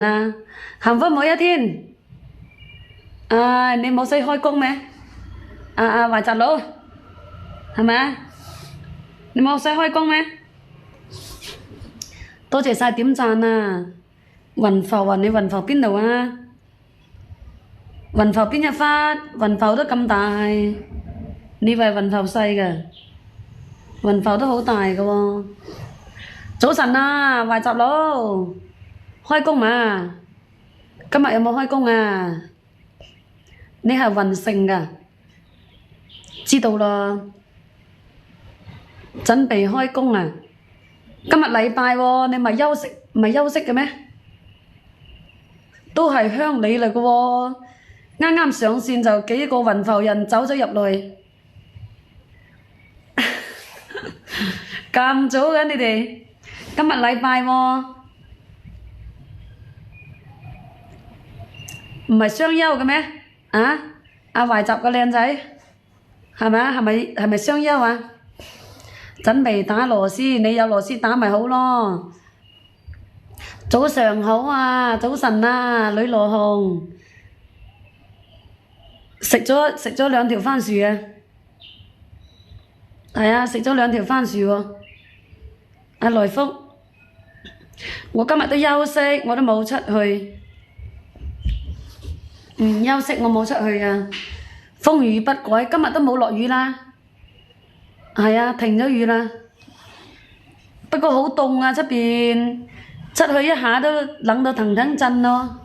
啊，幸福每一天。啊，你冇使開工咩？懷澤佬，係咪啊？你冇使開工咩？多謝晒點讚啊！雲浮啊，你雲浮邊度啊？雲浮邊一忽？雲浮都咁大，你以為雲浮細㗎？雲浮都好大㗎喎。早晨啊，懷澤佬，開工嘛？今日有冇開工啊？你係雲城㗎，知道啦。準備開工啊！今日禮拜喎，你咪休息嘅咩？都係鄉里嚟㗎喎，啱啱上線就幾個雲浮人走咗入嚟，咁早嘅你哋？今日禮拜喎，唔係雙休嘅咩？啊？阿懷集個靚仔係咪啊？係咪雙休啊？準備打螺絲，你有螺絲打咪好咯。早上好啊，早晨啊，呂羅紅，食咗兩條番薯啊，係啊，食咗兩條番薯喎。阿來福，我今日都休息，我都冇出去。唔休息我冇出去啊，風雨不改，今日都冇落雨啦。係啊，停咗雨啦。不過好凍啊，出邊出去一下都冷到騰騰震咯。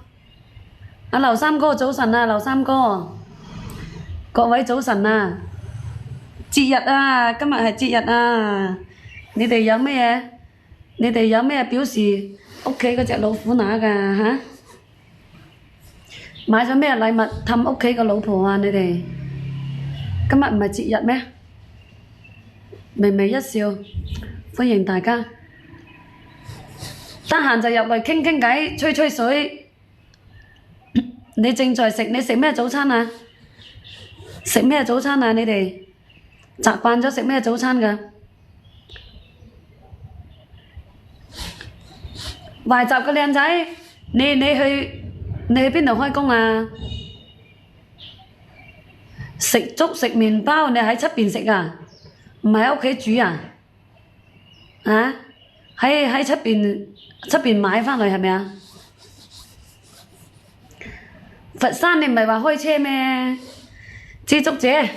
阿劉三哥早晨啊，劉三哥，各位早晨啊，節日啊，今日係節日啊，你哋有咩嘢？你哋有咩表示屋企嗰隻老虎乸㗎嚇？買咗咩禮物氹屋企個老婆啊？你哋今日唔係節日咩？微微一笑，歡迎大家。得閒就入嚟傾傾偈，吹吹水。你正在食，你食咩早餐啊？食咩早餐啊？你哋習慣咗食咩早餐㗎？懷集個靚仔，你去邊度開工啊？食粥食麵包，你喺出邊食啊？唔係喺屋企煮啊？啊？喺出邊買返嚟係咪啊？佛山你唔係話開車咩？知足姐，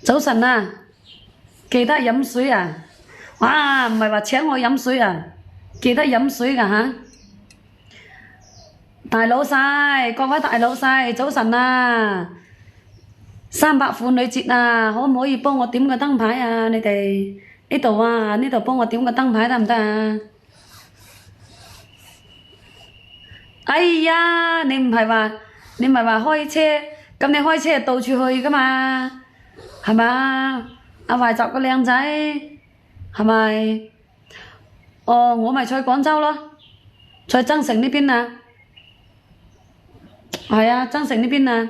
早晨啊，記得飲水啊！哇，唔係話請我飲水啊，記得飲水㗎嚇！大老細，各位大老細，早晨啊！300婦女節啊，可唔可以幫我點個燈牌啊？你哋呢度啊，呢度幫我點個燈牌得唔得啊？哎呀，你唔係話開車，咁你開車係到處去㗎嘛？係咪啊？阿懷集個靚仔係咪？哦，我咪在廣州咯，在增城呢邊啊。係啊，增城呢邊啊。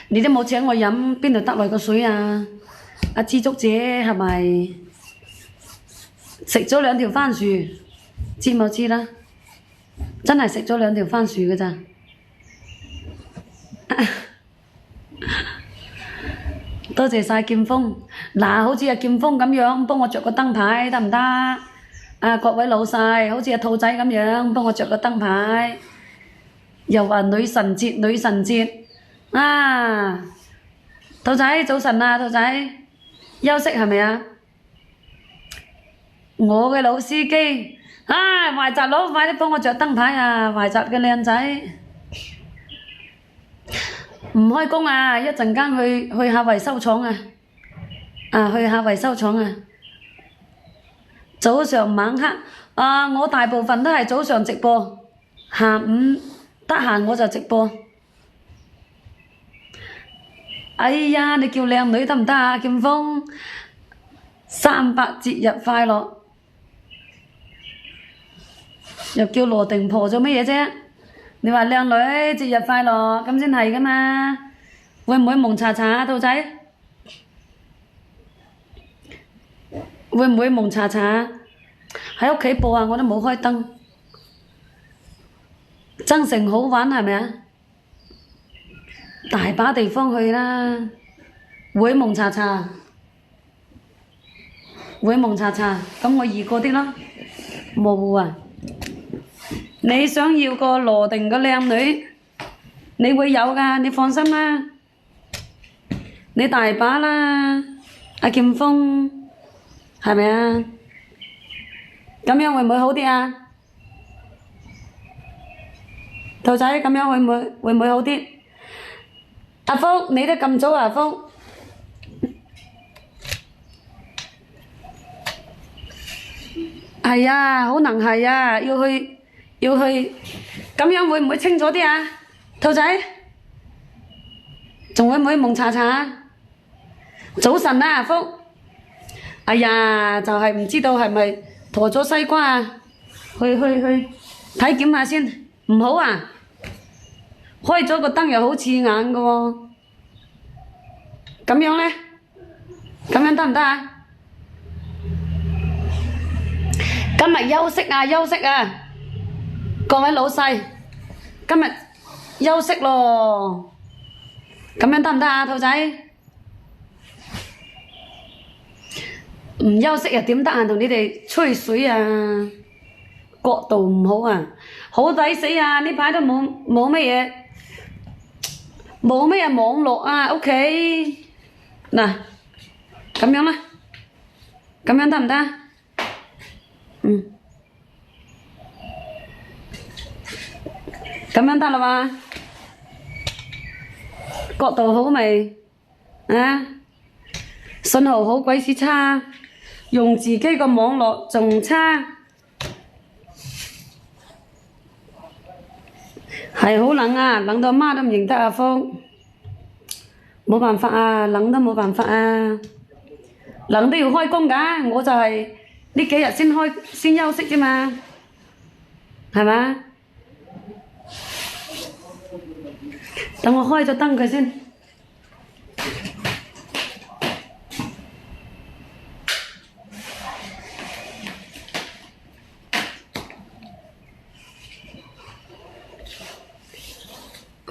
你都冇請我飲，邊度得來個水啊？阿知足姐係咪食咗2條番薯？知冇知啦？真係食咗2條番薯㗎咋？多謝晒劍鋒，嗱，好似阿劍鋒咁樣幫我着個燈牌得唔得？啊，各位老細，好似阿兔仔咁樣幫我着個燈牌，又話女神節啊！兔仔早晨啊，兔仔休息係咪啊？我嘅老司機，啊，懷集佬快啲幫我着燈牌啊！懷集嘅靚仔唔開工啊，一陣間去下維修廠啊！去下維修廠啊！早上晚黑啊，我大部分都係早上直播，下午得閒我就直播。哎呀，你叫靚女得唔得啊？劍鋒，300節日快樂，又叫羅定婆做乜嘢啫？你話靚女節日快樂咁先係㗎嘛？會唔會蒙查查啊，兔仔？會唔會蒙查查？喺屋企播啊，我都冇開燈。增城好玩係咪啊？大把地方去啦，會蒙查查，會蒙查查，咁我易過啲咯。冇啊！你想要個羅定嘅靚女，你會有㗎，你放心啦。你大把啦，阿劍鋒，係咪啊？咁樣會唔會好啲啊？兔仔咁樣會唔會好啲？阿福，你都咁早啊，阿福？係啊，好能係啊，要去，咁樣會唔會清楚啲啊？兔仔，仲會唔會蒙查查啊？早晨啊，阿福。哎呀，就係唔知道係咪陀咗西瓜啊？去體檢下先，唔好啊！開咗個燈又好刺眼㗎喎，咁樣呢？咁樣得唔得啊？今日休息啊！各位老細，今日休息咯，咁樣得唔得啊，兔仔？唔休息又點得閒同你哋吹水啊？角度唔好啊，好抵死啊！呢排都冇乜嘢，冇乜嘢網絡啊，屋企嗱，咁樣啦，咁樣得唔得？咁樣得啦嘛？角度好未？啊，信號好鬼死差，用自己個網絡仲差，係好冷啊，冷到媽都唔認得阿福，冇辦法啊，冷都冇辦法啊，冷都要開工㗎，我就係呢幾日先休息啫嘛，係嘛？等我開咗燈佢先。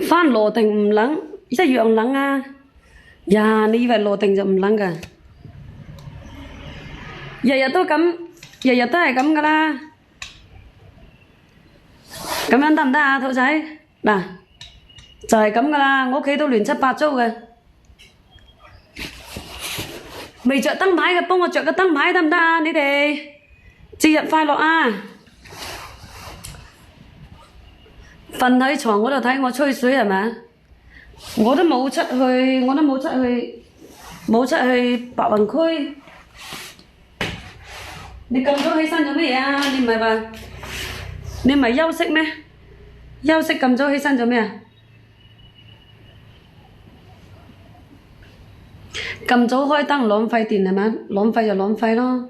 返羅定唔冷，一樣冷啊！呀，你以為羅定就唔冷㗎？日日都咁，日日都係咁㗎啦。咁樣得唔得啊，兔仔？嗱，就係咁㗎啦，我屋企都亂七八糟嘅。未着燈牌嘅，幫我着個燈牌得唔得啊？你哋節日快樂啊！瞓喺床嗰度睇我吹水係咪？我都冇出去白雲區。你咁早起身做咩嘢啊？你唔係休息咩？休息咁早起身做咩啊？咁早開燈浪費電係咪？浪費就浪費咯。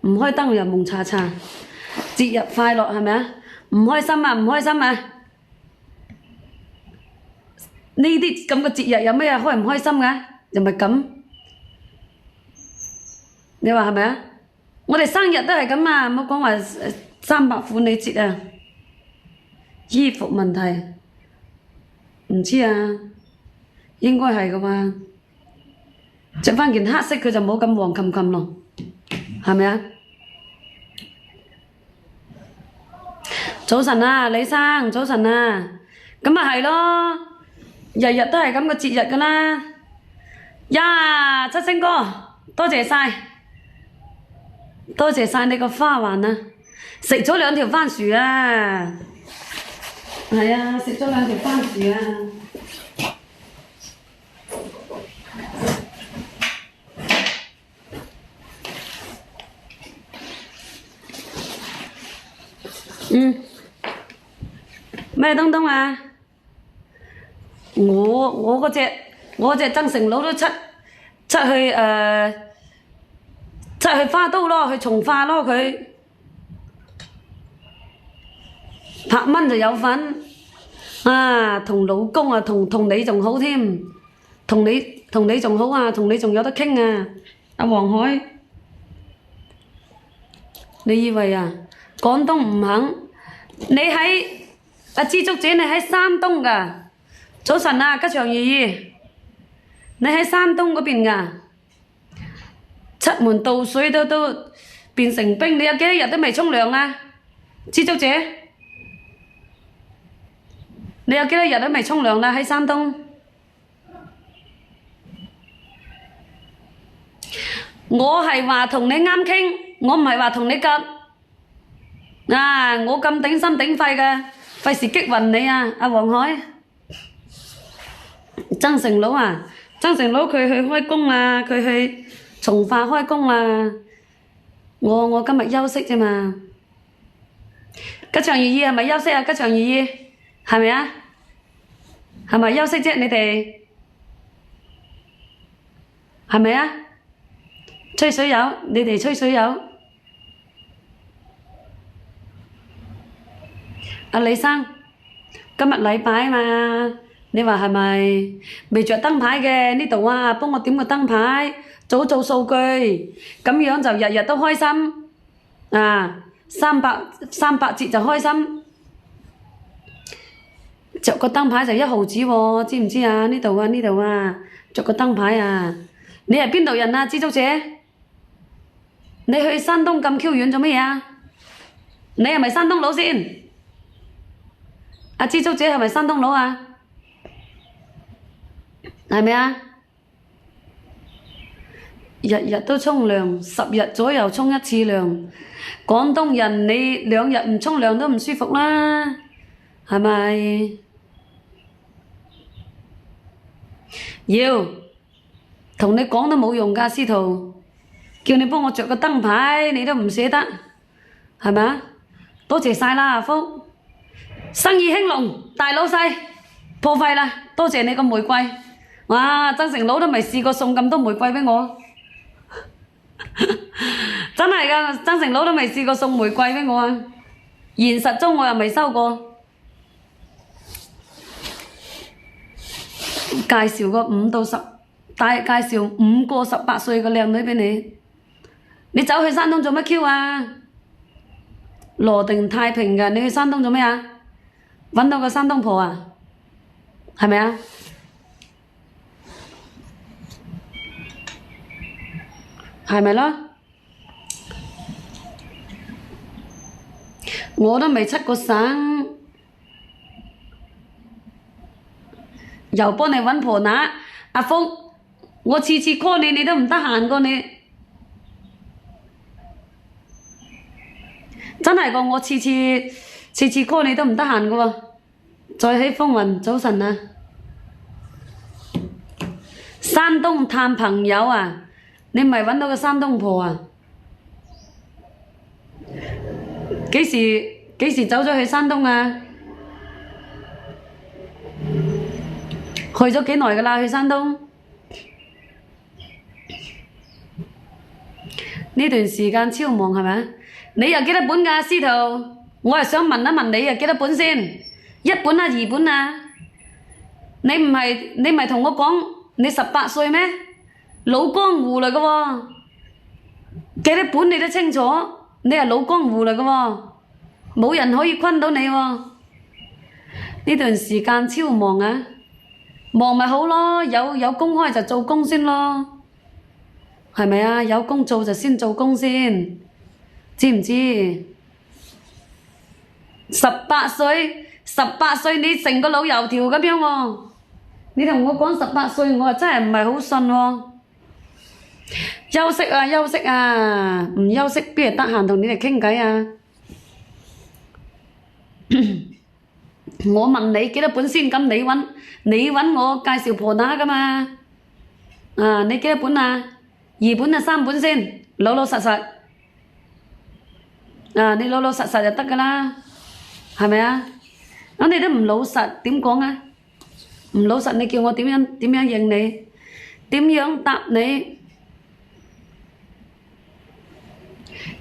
唔開燈又蒙查查。節日快樂係咪啊？唔開心啊！唔開心啊！呢啲咁嘅節日有咩開唔開心㗎？又咪咁？你話係咪啊？我哋生日都係咁啊！唔好講話300婦女節啊！衣服問題唔知啊，應該係㗎嘛。着返件黑色佢就冇咁黃冚冚咯，係咪啊？早晨啊，李生，早晨啊，咁咪係咯，日日都係咁個節日㗎啦。呀，七星哥，多謝晒，多謝晒你個花環啊！食咗2條番薯啊，係啊，食咗2條番薯啊。咩東東啊？我嗰隻增城佬都出去花都咯，去從化咯佢，拍蚊就有份啊！同老公啊，同你仲好添，同你仲好啊，同你仲有得傾啊！阿黃海，你以為啊，廣東唔肯？你喺知足姐，你喺山東㗎？早晨啊，吉祥如意，你喺山東嗰邊㗎？出門倒水都變成冰，你有幾多日都未沖涼啊？知足姐，你有幾多日都未沖涼啦？喺山東，我係話同你啱傾，我唔係話同你夾。我咁頂心頂肺嘅，費事激暈你啊！阿黃海，曾成佬啊，曾成佬佢去開工啊，佢去從化開工啊。我今日休息啫嘛。吉祥如意係咪休息啊？吉祥如意係咪啊？係咪休息啫？你哋係咪啊？吹水友，你哋吹水友。阿李生，今日禮拜啊嘛，你話係咪未着燈牌嘅呢度啊？幫我點個燈牌，做數據，咁樣就日日都開心啊！300折就開心，着個燈牌就1毫子喎，知唔知啊？呢度啊，着個燈牌啊！你係邊度人啊？知足姐，你去山東咁 Q 遠做乜嘢啊？你係咪山東佬先？阿知足姐係咪山東佬啊？係咪啊？日日都沖涼，10日左右沖1次涼。廣東人你2日唔沖涼都唔舒服啦，係咪？要同你講都冇用㗎，司徒，叫你幫我着個燈牌，你都唔捨得，係咪啊？多謝晒啦，阿福。生意興隆，大老細破費啦！多謝你個玫瑰，哇！曾成佬都未試過送咁多玫瑰俾我，真係㗎！曾成佬都未試過送玫瑰俾我啊！現實中我又未收過。介紹個5到10，介紹5個18歲嘅靚女俾你，你走去山東做乜 Q 啊？羅定太平㗎，你去山東做咩啊？揾到個山東婆啊？係咪啊？係咪咯？我都未出過省，又幫你揾婆乸。阿福，我次次 call 你，你都唔得閒過你。真係個，我次次 call 你都唔得閒嘅喎。再起風雲，早晨啊！山東探朋友啊，你咪揾到個山東婆啊？幾時走咗去山東啊？去咗幾耐㗎啦？去山東呢段時間超忙係咪？你有幾多本㗎，司徒？我係想問一問你有幾多本先？1本啊，2本啊？你唔係同我講你18歲咩？老江湖嚟㗎喎，幾多本你都清楚，你係老江湖嚟㗎喎，冇人可以困到你喎。呢段時間超忙啊，忙咪好咯，有工開就做工先咯，係咪啊？有工做就先做工先，知唔知？18歲你成個老油條咁樣喎，你同我講18歲，我真係唔係好信喎。休息啊，唔休息邊係得閒同你哋傾偈啊？我問你幾多本先，咁你揾我介紹婆乸㗎嘛？啊，你幾多本啊？2本啊，3本先，老老實實。啊，你老老實實就得㗎啦，係咪啊？咁你都唔老實，點講啊？唔老實，你叫我點樣應你？點樣答你？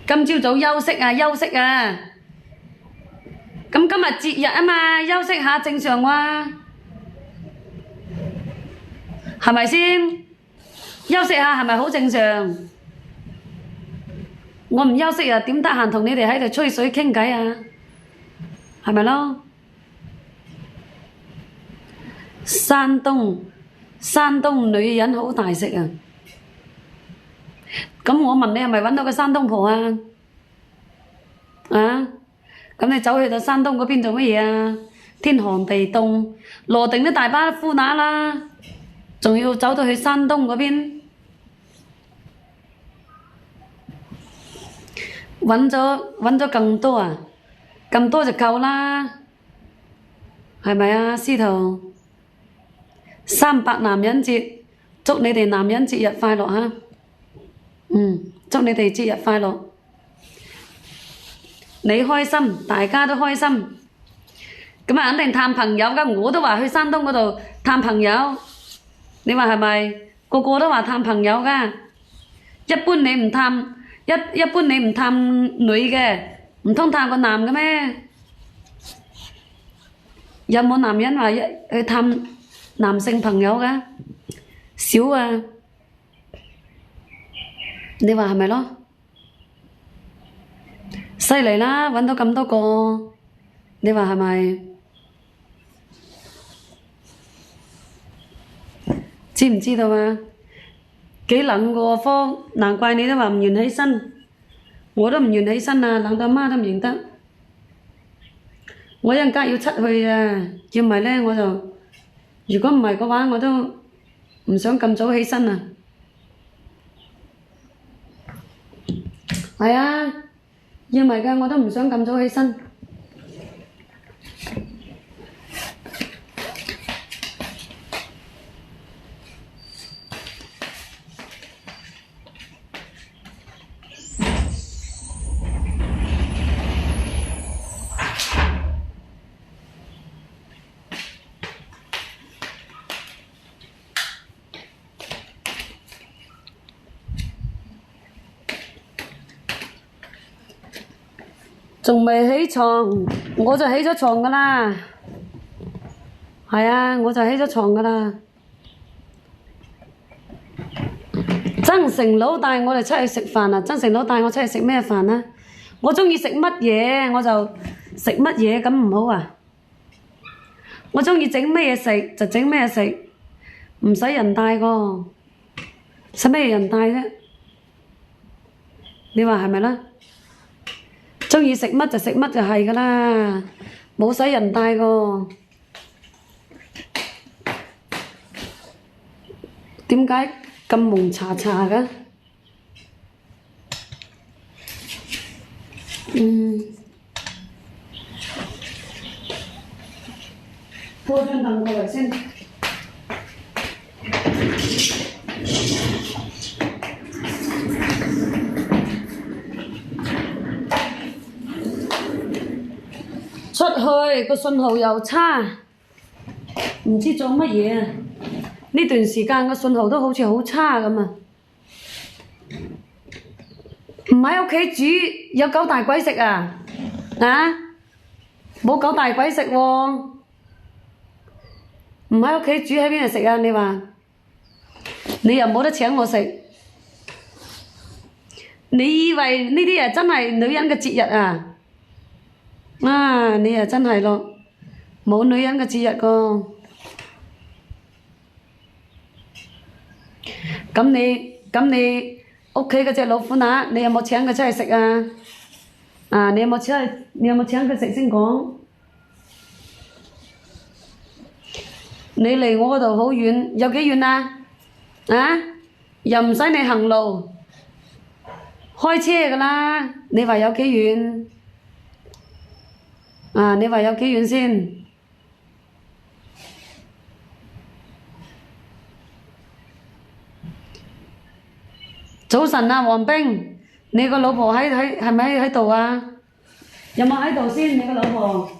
今朝早休息啊！咁今日節日啊嘛，休息下正常喎，係咪先？休息下係咪好正常？我唔休息啊，點得閒同你哋喺度吹水傾偈啊？係咪咯？山東女人好大食啊！咁我問你係咪揾到個山東婆啊？啊？咁你走去到山東嗰邊做乜嘢啊？天寒地凍，羅定都大把呼乸啦，仲要走到去山東嗰邊，揾咗更多啊！咁多就夠啦，係咪啊，司徒？300男人節，祝你哋男人節日快樂嚇！祝你哋節日快樂，你開心，大家都開心。咁啊，肯定探朋友噶，我都話去山東嗰度探朋友，你話係咪？個個都話探朋友噶。一般你唔探女嘅，唔通探個男嘅咩？有冇男人話去探男性朋友噶？少啊！你話係咪咯？犀利啦，揾到咁多個，你話係咪？知唔知道啊？幾冷個風，難怪你都話唔願起身，我都唔願起身啊，冷到媽都唔認得。我一陣間要出去啊，要唔係呢我就，如果唔係嘅話，我都唔想咁早起身啊。係啊，要唔係嘅我都唔想咁早起身。仲未起床，我就起咗床噶啦。係啊，我就起咗床噶啦。曾成佬帶我哋出去食飯啊！曾成佬帶我出去食咩飯啊？我鍾意食乜嘢我就食乜嘢，咁唔好啊！我鍾意整咩嘢食就整咩嘢食，唔使人帶個，使咩人帶啫？你話係咪啦？鍾意食乜就食乜就係噶啦，冇使人帶個。點解咁蒙查查嘅？拖張凳過嚟先。出去個信號又差，唔知做乜嘢啊！呢段時間個信號都好似好差咁啊！唔喺屋企煮有狗大鬼食啊！啊，冇狗大鬼食喎！唔喺屋企煮喺邊度食啊？你話你又冇得請我食，你以為呢啲係真係女人嘅節日啊？啊！你又真係咯，冇女人嘅節日個。咁你屋企嗰隻老虎乸，你有冇請佢出去食啊？啊！你有冇請佢食先講？你離我嗰度好遠，有幾遠啊？啊！又唔使你行路，開車噶啦。你話有幾遠？啊！你話有幾遠先？早晨啊，黃冰，你個老婆係咪喺度啊？有冇喺度先？你個老婆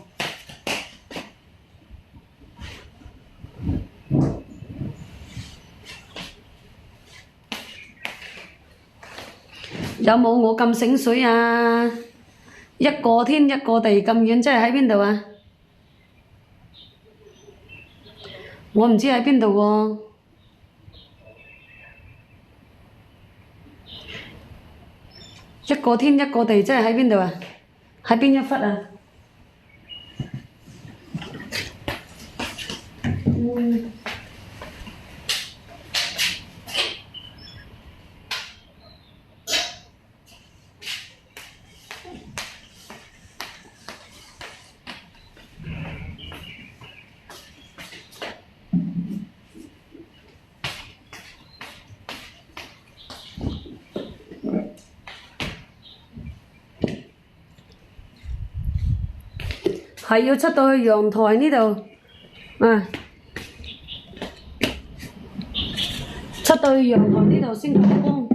有冇我咁醒水啊？一個天一個地咁遠，即係喺邊度啊？我唔知喺邊度喎。一個天一個地，即係喺邊度啊？喺邊一忽啊？係要出到去陽台呢度，出到去陽台呢度先開工。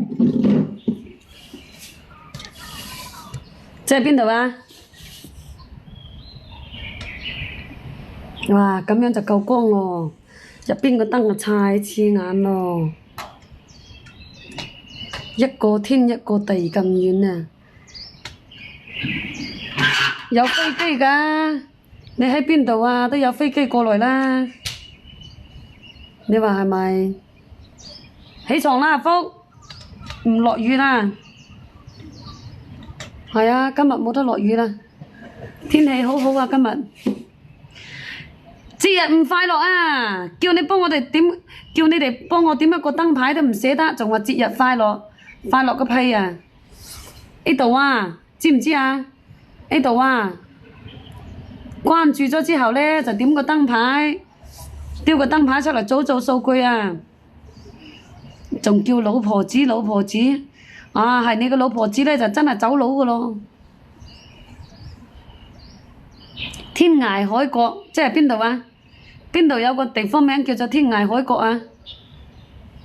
即係邊度啊？哇，咁樣就夠光喎，入邊個燈啊太刺眼咯，一個天一個地咁遠啊！有飛機㗎，你喺邊度啊？都有飛機過來啦。你話係咪？起床啦，阿福，唔落雨啦。係啊，今日冇得落雨啦，天氣好好啊，今日。節日唔快樂啊！叫你幫我哋點，叫你哋幫我點一個燈牌都唔捨得，仲話節日快樂，快樂個屁啊！呢度啊，知唔知啊？呢度啊，關注咗之後呢，就點個燈牌，丟個燈牌出嚟早做數據啊！仲叫老婆子老婆子，啊係你個老婆子呢，就真係走佬噶咯！天涯海角即係邊度啊？邊度有個地方名叫做天涯海角啊？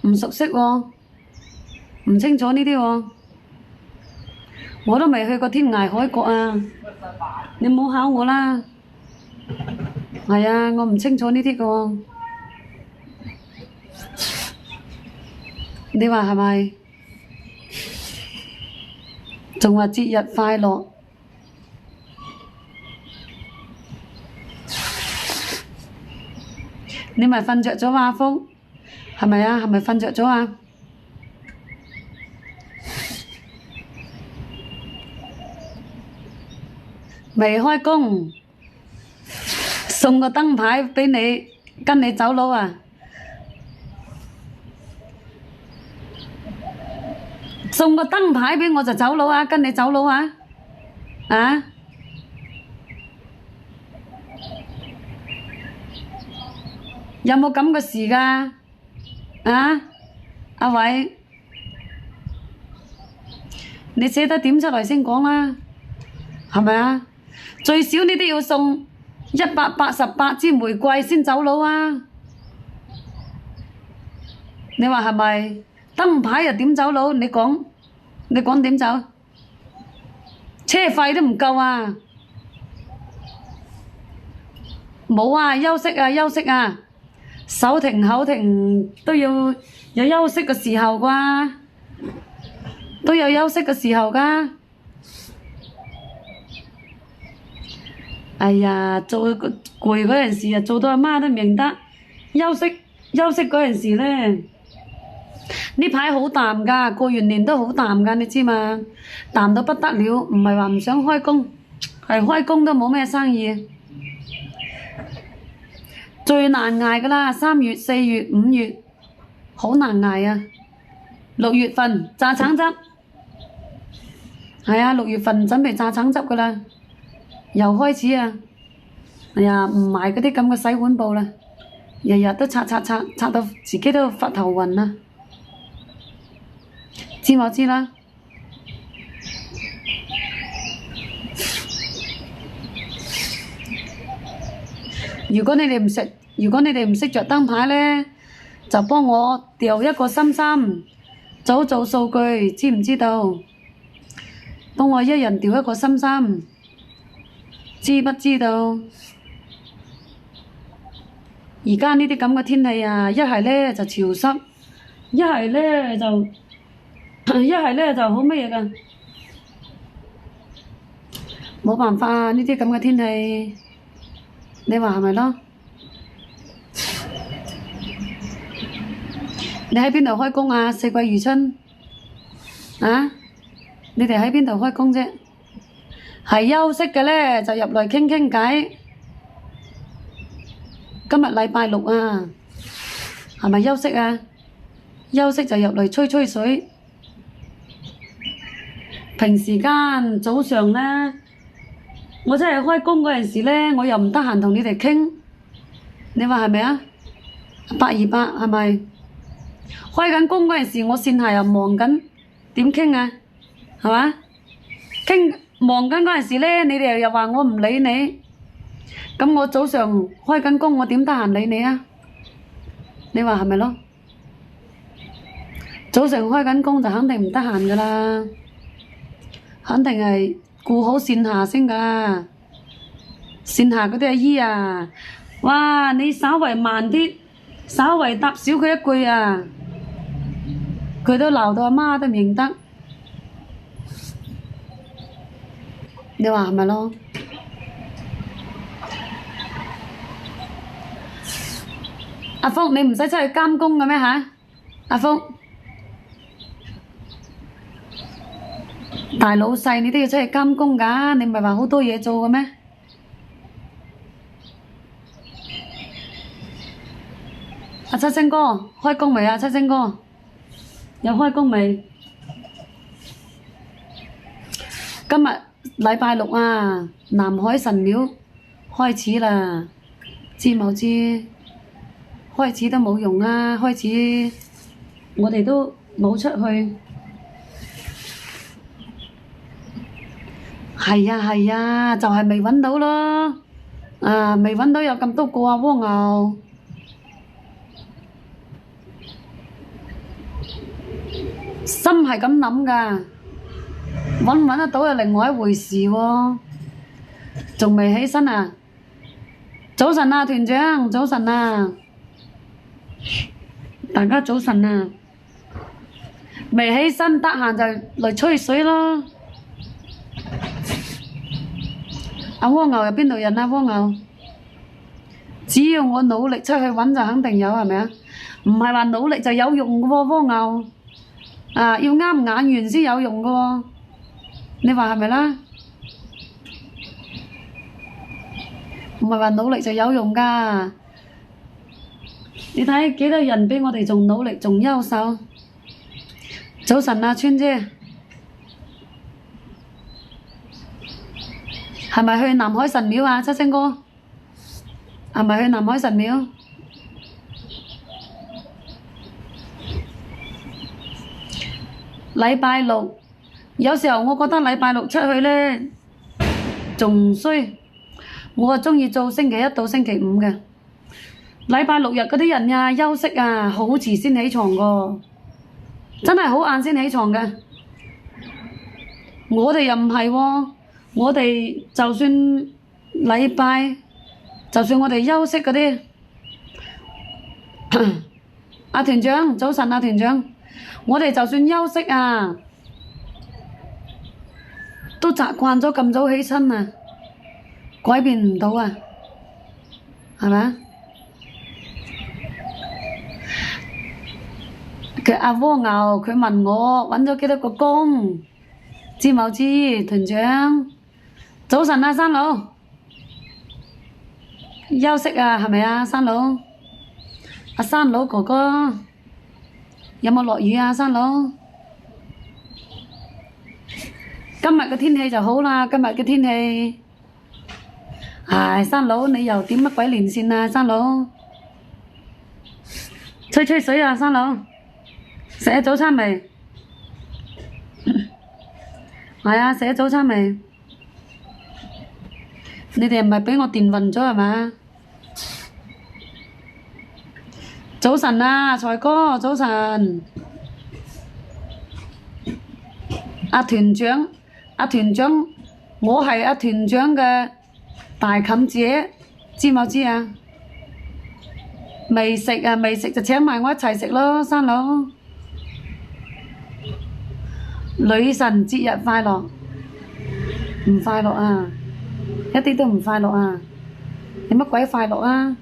唔熟悉喎，唔清楚呢啲喎。我都未去過天涯海角啊！你唔好考我啦。係啊，我唔清楚呢啲嘅喎。你話係咪？仲話節日快樂。你咪瞓着咗阿福？係咪啊？係咪瞓着咗啊？未開工，送個燈牌畀你，跟你走佬啊！送個燈牌畀我就走佬啊，跟你走佬啊！啊？有冇咁嘅事㗎？啊？阿偉，你寫得點出嚟先講啦，係咪啊？最少你都要送188支玫瑰先走佬啊！你話係咪？燈牌又點走佬？你講點走？車費都唔夠啊！冇啊，休息啊，休息啊！手停口停都要有休息嘅時候啩，都有休息嘅時候㗎。哎呀，做攰嗰陣時啊，做到阿媽都唔認得。休息嗰陣時咧，呢排好淡㗎，過完年都好淡㗎，你知嘛？淡到不得了，唔係話唔想開工，係開工都冇咩生意。最難捱㗎啦，3月、4月、5月，好難捱啊！6月份榨橙汁，係啊，6月份準備榨橙汁㗎啦。又開始啊！哎呀，唔買嗰啲咁嘅洗碗布啦，日日都刷到自己都發頭暈啦，知我知啦。如果你哋唔識着燈牌呢，就幫我掉一個心心，早做數據，知唔知道？幫我一人掉一個心心。知不知道？而家呢啲咁嘅天氣啊，一係呢就潮濕，一係呢就好乜嘢㗎？冇辦法啊！呢啲咁嘅天氣，你話係咪咯？你喺邊度開工啊？四季如春啊？你哋喺邊度開工啫？係休息嘅呢，就入嚟傾傾偈。今日禮拜六啊，係咪休息啊？休息就入嚟吹吹水。平時間早上呢，我真係開工嗰陣時呢，我又唔得閒同你哋傾。你話係咪啊？828係咪？開緊工嗰陣時，我線下又忙緊，點傾啊？係嘛？傾忙緊嗰陣時呢，你哋又話我唔理你。咁我早上開緊工，我點得閒理你啊？你話係咪咯？早上開緊工就肯定唔得閒噶啦，肯定係顧好線下先噶。線下嗰啲阿姨啊，哇！你稍為慢啲，稍為答少佢一句啊，佢都鬧到阿媽都唔認得。你話係咪咯？阿福，你唔使出去監工嘅咩嚇？阿福，大老細你都要出去監工㗎，你唔係話好多嘢做嘅咩？阿七星哥，開工未啊？七星哥，有開工未？今日禮拜六啊，南海神廟開始啦，知冇知？開始都冇用啊！開始我哋都冇出去。係啊係啊，就係未揾到咯。啊，未揾到有咁多個啊蝸牛。心係咁諗㗎，揾唔揾得到係另外一回事喎。仲未起身啊？早晨啊，團長，早晨啊！大家早晨啊！未起身，得閒就嚟吹水咯。阿蝸牛係邊度人啊？蝸牛，只要我努力出去揾就肯定有，係咪啊？唔係話努力就有用嘅喎，蝸牛啊，要啱眼緣先有用嘅喎。你話係咪啦？唔係話努力就有用㗎。你睇幾多人比我哋仲努力仲優秀？早晨啊，川姐，係咪去南海神廟啊？七星哥，係咪去南海神廟？禮拜六，有時候我覺得禮拜六出去呢仲衰，我係鍾意做星期一到星期五嘅。禮拜六日嗰啲人呀，休息啊，好遲先起床㗎，真係好晏先起床嘅。我哋又唔係喎，我哋就算禮拜，就算我哋休息嗰啲，阿團長，早晨啊，團長，我哋就算休息啊，都習慣咗咁早起身啊，改變唔到啊，係咪啊？阿蝸牛佢問我揾咗幾多個工，知冇知？團長，早晨啊，山佬，休息啊，係咪啊，山佬？阿山佬哥哥，有冇落雨啊，山佬？今日嘅天氣就好啦，今日嘅天氣，唉，山佬你又點乜鬼連線啊，山佬？吹吹水啊，山佬！食咗早餐未？係啊，食咗早餐未？你哋唔係俾我電暈咗係嘛？早晨啊，財哥，早晨。阿團長，阿團長，我係阿團長嘅大冚姐，知冇知啊？未食啊，未食就請埋我一齊食咯，山佬。女神節日快樂，唔快樂啊！一啲都唔快樂啊！有乜鬼快樂啊？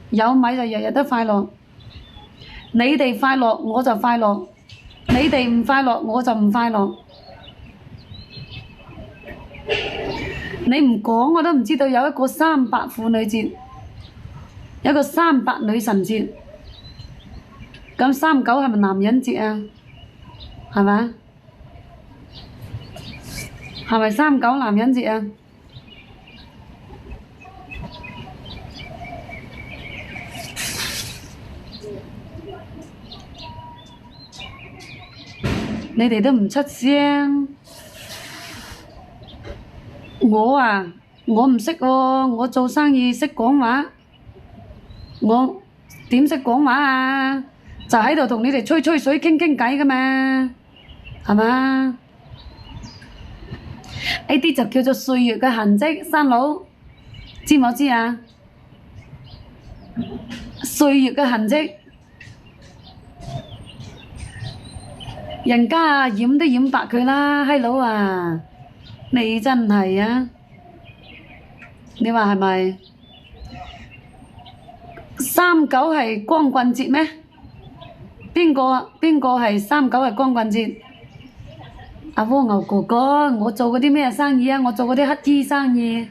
有米就日日都快樂。你哋快樂我就快樂，你哋唔快樂我就唔快樂。你唔講我都唔知道有一個300婦女節，有個300女神節，咁39係咪男人節啊？係咪？係咪39男人節啊？你哋都唔出聲，我啊，我唔識喎，我做生意識講話，我點識講話啊？就喺度同你哋吹吹水、傾傾偈㗎嘛，係嘛？呢啲就叫做歲月嘅痕跡，山佬知冇知啊？歲月嘅痕跡。人家啊染都染白佢啦，閪佬啊！你真係啊！你話係咪？39係光棍節咩？邊個係39係光棍節？阿蝸牛哥哥，我做嗰啲咩生意啊？我做嗰啲乞衣生意。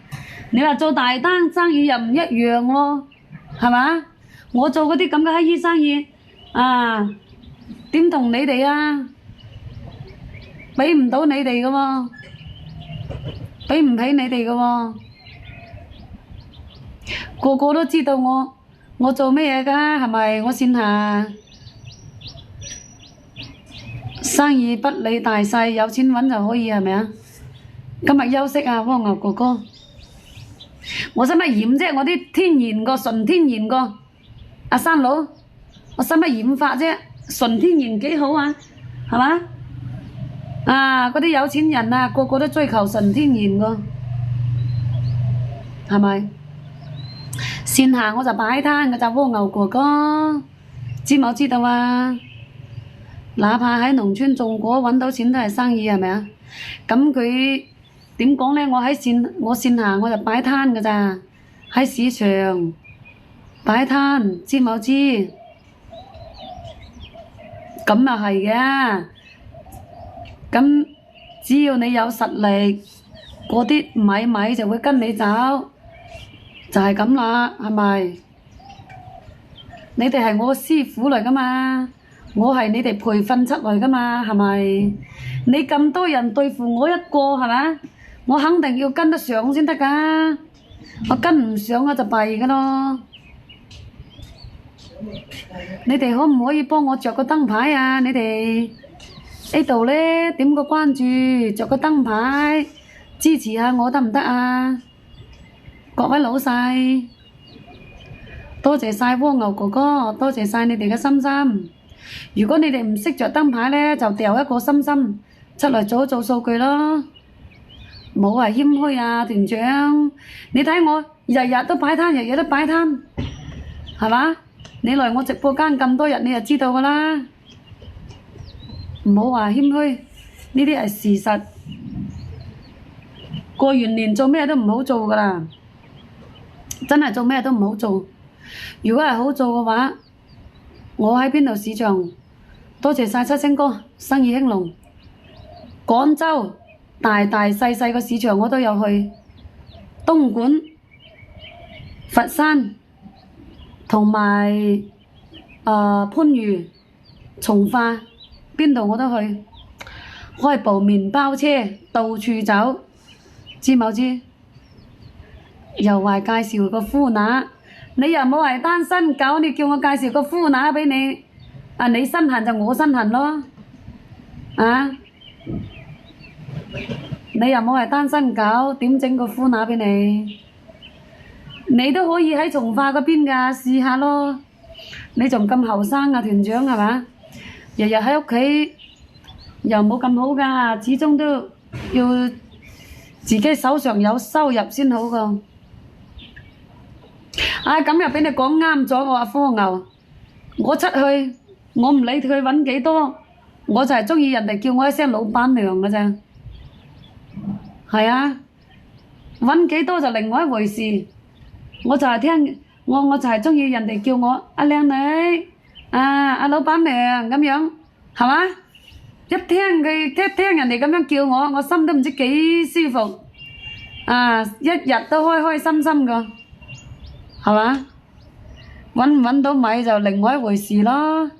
你話做大單生意又唔一樣喎，係嘛？我做嗰啲咁嘅乞衣生意啊，點同你哋啊？畀唔到你哋㗎喎，畀唔起你哋㗎喎，個個都知道我做咩嘢㗎，係咪？我線下生意不理大細，有錢揾就可以，係咪啊？今日休息啊，蝸牛哥哥，我使乜染啫？我啲天然個，純天然個，阿山佬，我使乜染髮啫？純天然幾好啊，係嘛？啊！嗰啲有錢人啊，個個都追求純天然個，係咪？線下我就擺攤嘅就蝸牛哥哥，知冇知道啊？哪怕喺農村種果揾到錢都係生意，係咪啊？咁佢點講呢？我線下我就擺攤嘅咋，喺市場擺攤，知冇知？咁又係嘅。咁只要你有實力，嗰啲米就會跟你走，就係咁啦，係咪？你哋係我師傅嚟噶嘛，我係你哋培訓出嚟噶嘛，係咪？你咁多人對付我一個，係咪？我肯定要跟得上先得噶，我跟唔上我就弊噶咯。你哋可唔可以幫我着個燈牌啊？你哋？呢度呢，點個關注，着個燈牌，支持下我得唔得啊？各位老細，多謝晒蝸牛哥哥，多謝晒你哋嘅心心。如果你哋唔識着燈牌呢，就掉一個心心出嚟做數據咯。冇話謙虛啊，團長，你睇我日日都擺攤，日日都擺攤，係嘛？你來我直播間咁多日，你就知道噶啦。唔好話謙虛，呢啲係事實。過完年做咩都唔好做噶啦，真係做咩都唔好做。如果係好做嘅話，我喺邊度市場？多謝晒七星哥，生意興隆。廣州大細細個市場我都有去，東莞、佛山同埋番禺、從化。邊度我都去，開部麵包車到處走，知冇知？又話介紹個夫乸，你又冇係單身狗，你叫我介紹個夫乸畀你，啊你身痕就我身痕咯，啊？你又冇係單身狗，點整個夫乸畀你？你都可以喺從化嗰邊㗎，試下咯。你仲咁後生啊，團長係嘛？日日喺屋企又冇咁好㗎，始終都要自己手上有收入先好個。啊，咁又畀你講啱咗，我話蝸牛，我出去我唔理佢揾幾多，我就係鍾意人哋叫我一聲老闆娘㗎咋。係啊，揾幾多就另外一回事。我就係聽我就係鍾意人哋叫我阿靚女。阿老闆娘咁樣，係嘛？一聽人哋咁樣叫我，我心都唔知幾舒服。啊，一日都開開心心個，係嘛？揾唔揾到米就另外一回事咯。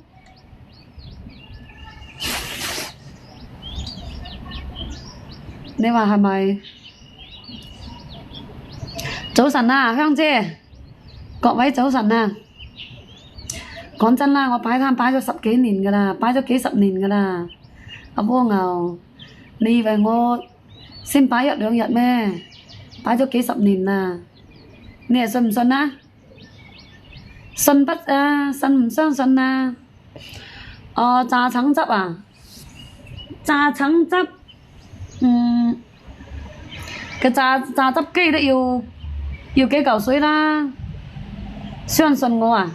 你話係咪？早晨啊，香姐，各位早晨啊！講真啦，我擺攤擺咗10幾年㗎啦，擺咗幾十年㗎啦。阿蝸牛，你以為我先擺1兩日咩？擺咗幾十年啦，你係信唔信啊？信不啊？信唔相信啊？榨橙汁啊？榨橙汁，個榨汁機都要幾嚿水啦。相信我啊？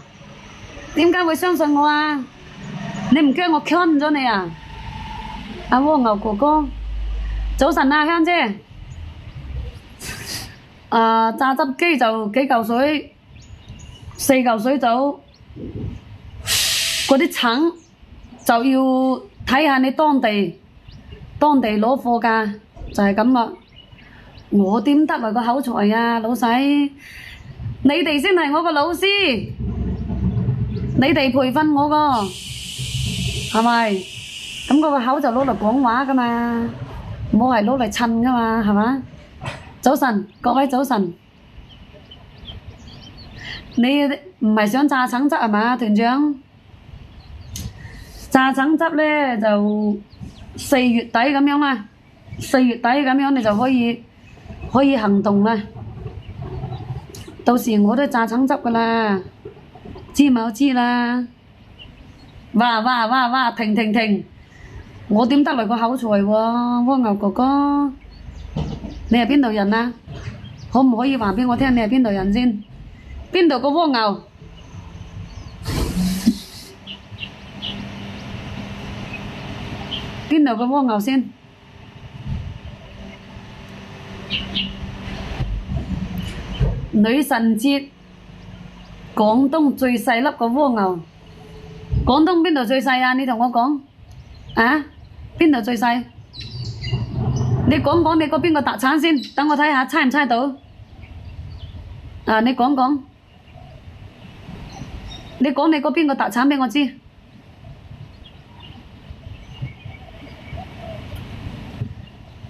點解會相信我啊？你唔驚我坑咗你啊？阿蝸牛哥哥，早晨啊，香姐。榨汁機就幾嚿水，4嚿水就嗰啲橙就要睇下你當地攞貨價，就係咁啦。我點得來個口才啊，老細？你哋先係我個老師，你哋培訓我個，係咪？咁嗰個口就攞嚟講話噶嘛，唔好係攞嚟襯噶嘛，係嘛？早晨，各位早晨。你唔係想榨橙汁係嘛，團長？榨橙汁咧就4月底咁樣啦，4月底咁樣你就可以行動啦。到時我都榨橙汁噶啦，知冇知啦？哇！停！我點得來個口才喎，蝸牛哥哥？你係邊度人啊？可唔可以話俾我聽你係邊度人先？邊度個蝸牛？邊度個蝸牛先？女神節，廣東最細粒個蝸牛。廣東邊度最細啊？你同我講啊？邊度最細？你講你嗰邊個特產先，等我睇下猜唔猜到？你講，你嗰邊個特產俾我知。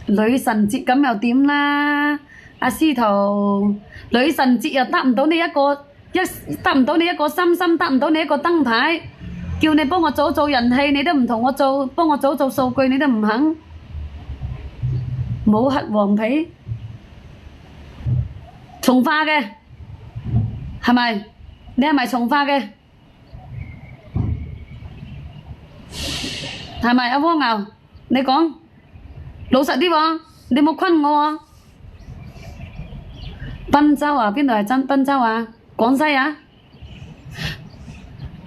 女神節咁又點啦？阿司徒，女神節又得唔到你一個心心，得唔到你一個燈牌，叫你幫我做人氣，你都唔同我做，幫我做數據，你都唔肯。冇核黃皮，從化嘅，係咪？你係咪從化嘅？係咪阿蝸牛？你講老實啲喎，你冇昆我喎。賓州啊？邊度係真賓州啊？廣西啊？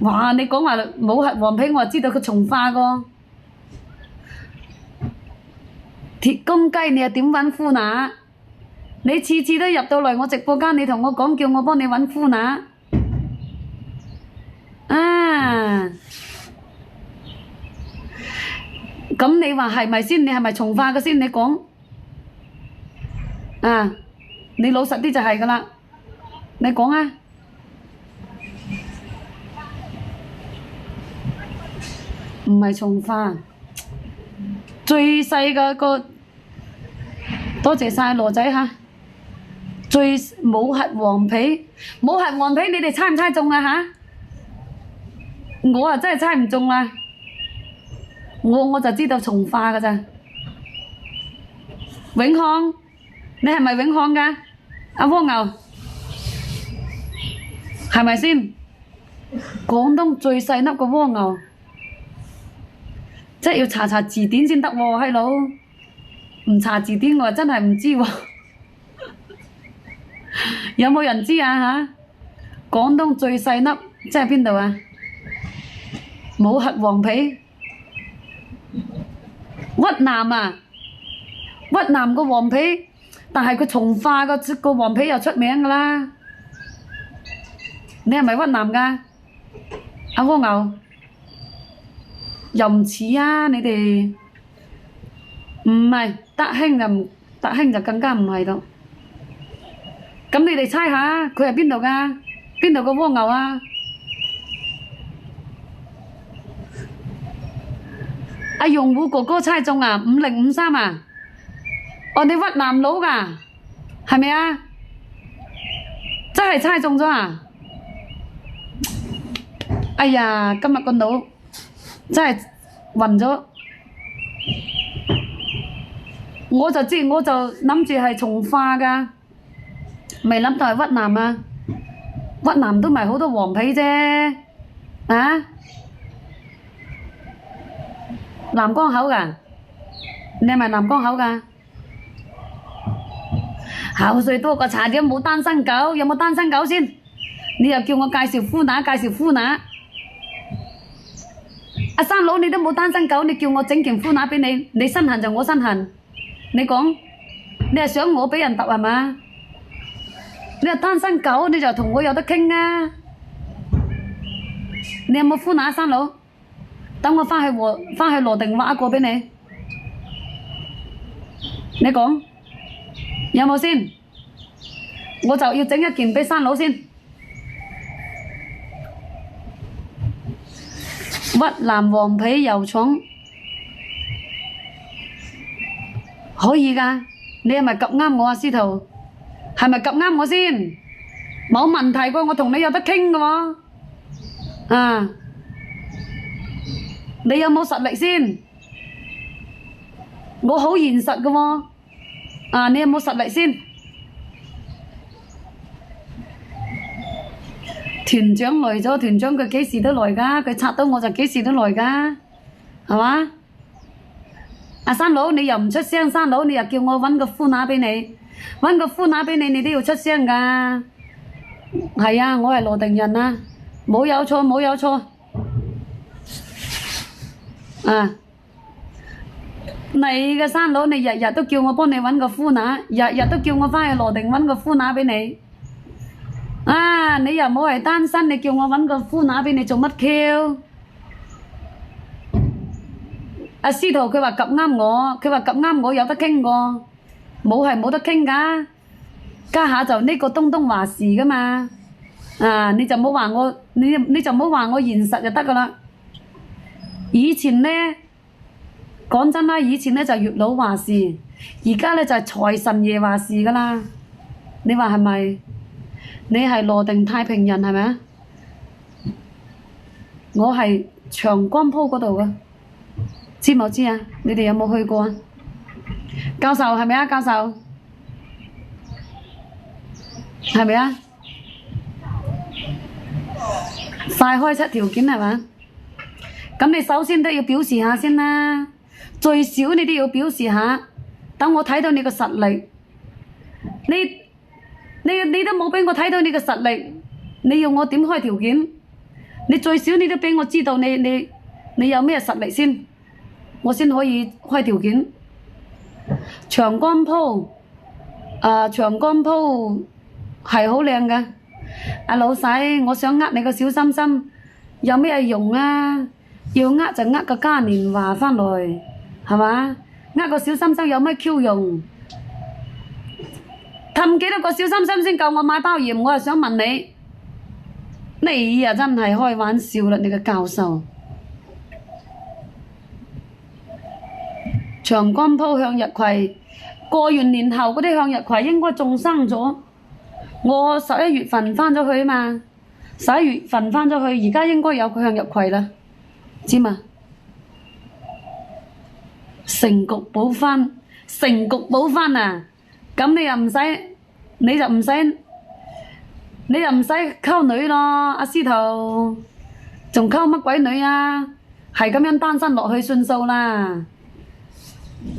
哇！你講話冇核黃皮，我就知道佢從化個。鐵公雞，你又點揾呼乸？你次次都入到嚟我直播間，你同我講叫我幫你揾呼乸啊！咁你話係咪先？你係咪從化嘅先？你講啊！你老實啲就係噶啦，你講啊！唔係從化，最細嘅個。多謝晒羅仔嚇，最冇核黃皮，冇核黃皮，你哋猜唔猜中啊嚇？我啊真係猜唔中啦，我就知道從化㗎咋。永康，你係咪永康㗎？阿蝸牛，係咪先？廣東最細粒個蝸牛，即係要查字典先得喎，閪佬。唔查字典我真係唔知喎，有冇人知啊嚇？廣東最細粒即係邊度啊？冇核黃皮，屈南啊！屈南個黃皮，但係佢從化個黃皮又出名㗎啦。你係咪屈南㗎？阿蝸牛又唔似啊！你哋唔係。德興就更加唔係咯。咁你哋猜下佢係邊度㗎？邊度個蝸牛啊？阿用戶哥哥猜中啊，5053啊！哦，你屈男佬㗎，係咪啊？真係猜中咗啊！哎呀，今日個腦真係暈咗。我就知，我就諗住係從化㗎，未諗到係屈男啊！屈男都唔係好多黃皮啫，啊？南江口㗎，你係咪南江口㗎？口水多過茶點，冇單身狗，有冇單身狗先？你又叫我介紹夫乸，介紹夫乸。阿三佬你都冇單身狗，你叫我整件夫乸俾你，你身痕就我身痕。你講，你係想我俾人揼係嘛？你係單身狗，你就同我有得傾啊！你有冇夫乸三佬？等我返去羅定畫一個俾你。你講有冇先？我就要整一件俾三佬先。屈男黃皮油重可以㗎，你係咪夾啱我啊，司徒？係咪夾啱我先？冇問題㗎，我同你有得傾㗎喎。啊，你有冇實力先？我好現實㗎喎。啊，你有冇實力先？團長來咗，團長佢幾時都來㗎，佢拆到我就幾時都來㗎，係嘛？阿三佬你又唔出聲，三佬你又叫我揾個夫乸俾你，揾個夫乸俾你，你都要出聲㗎。係啊，我係羅定人啊，冇有錯冇有錯。啊，你嘅三佬你日日都叫我幫你揾個夫乸，日日都叫我返去羅定揾個夫乸俾你。啊！你又冇係單身，你叫我揾個夫乸俾你做乜 Q？ 阿司徒佢話夾啱我，佢話夾啱我有得傾過，冇係冇得傾㗎。家下就呢個東東話事㗎嘛。啊！你就冇話我，你就冇話我現實就得㗎啦。以前呢，講真啦，以前呢就月老話事，而家呢就係財神爺話事㗎啦。你話係咪？你係羅定太平人係咪啊？我係長江鋪嗰度嘅，知冇知啊？你哋有冇去過啊？教授係咪啊？教授係咪啊？快開出條件係嘛？咁你首先都要表示下先啦，最少你都要表示下，等我睇到你個實力。你都冇俾我睇到你嘅實力，你要我點開條件？你最少你都俾我知道你有咩實力先，我先可以開條件。長江鋪，長江鋪係好靚㗎。阿老細，我想呃你個小心心，有咩用啊？要呃就呃個嘉年華返來，係嘛？呃個小心心有咩 Q 用？氹幾多個小心心先夠我買包鹽？我係想問你，你啊真係開玩笑啦！你個教授，長江鋪向日葵過完年後嗰啲向日葵應該仲生咗。我11月份返咗去啊嘛，11月份返咗去，而家應該有佢向日葵啦，知嘛？成局補翻，成局補翻啊！咁你又唔使溝女咯，阿司徒，仲溝乜鬼女啊？係咁樣單身落去算數啦，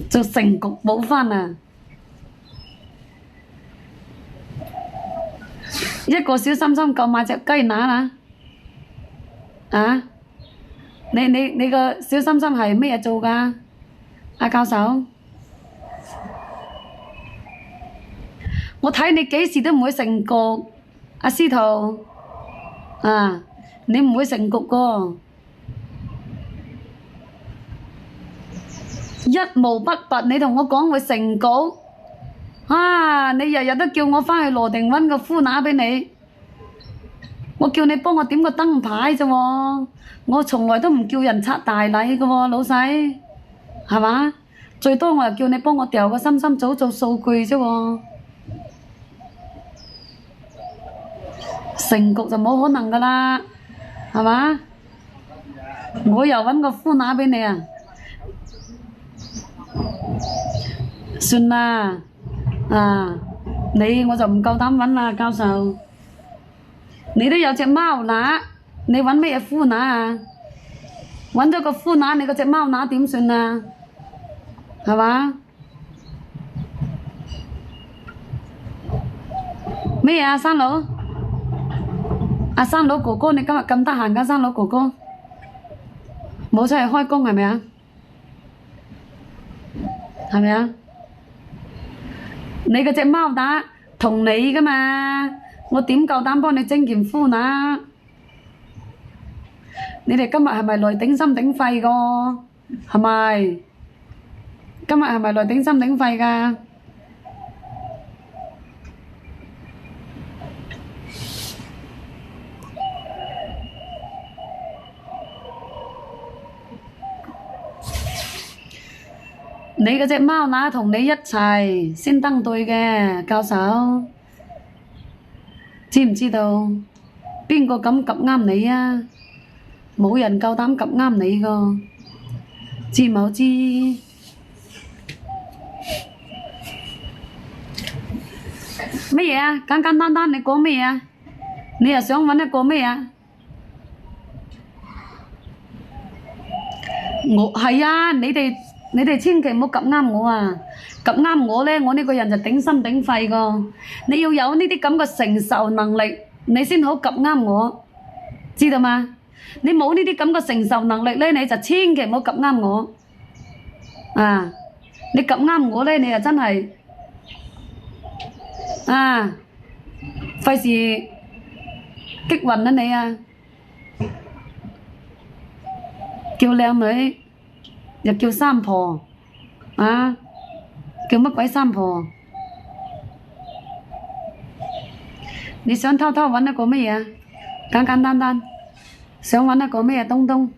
就成局補翻啊！一個小心心夠買隻雞乸啦！啊，你個小心心係咩嘢做㗎？阿教授？我睇你幾時都唔會成局，阿司徒，啊，你唔會成局個，一毛不拔，你同我講會成局，啊，你日日都叫我返去羅定揾個夫乸俾你，我叫你幫我點個燈牌啫喎，我從來都唔叫人拆大禮嘅喎，老細，係嘛？最多我又叫你幫我調個心心組做數據啫喎，成局就冇可能噶啦，係嘛？我又揾個呼拿俾你啊！算啦，你我就唔夠膽揾啦，教授。你都有隻貓乸，你揾咩嘢呼拿啊？揾咗個呼拿，你嗰隻貓乸點算啊？係嘛？咩嘢啊，生佬？阿生佬哥哥，你今日咁得閒㗎，生佬哥哥？冇出去開工係咪啊？係咪啊？你嗰隻貓乸同你噶嘛？我點夠膽幫你整件呼拿？你哋今日係咪來頂心頂肺個？係咪？今日係咪來頂心頂肺㗎？你嗰隻貓乸同你一齊先登對嘅，教授，知唔知道？邊個敢及啱你啊？冇人夠膽及啱你個，知冇知？乜嘢啊？簡簡單單，你講乜嘢啊？你又想揾一個咩啊？我係啊，你哋千祈唔好及啱我啊！及啱我咧，我呢個人就頂心頂肺個。你要有呢啲咁嘅承受能力，你先好及啱我，知道嗎？你冇呢啲咁嘅承受能力咧，你就千祈唔好及啱我。啊！你及啱我咧，你就真係費事激暈啊你啊！叫靚女又叫三婆啊！叫乜鬼三婆？你想偷偷揾一個乜嘢啊？簡簡單單，想揾一個咩東東？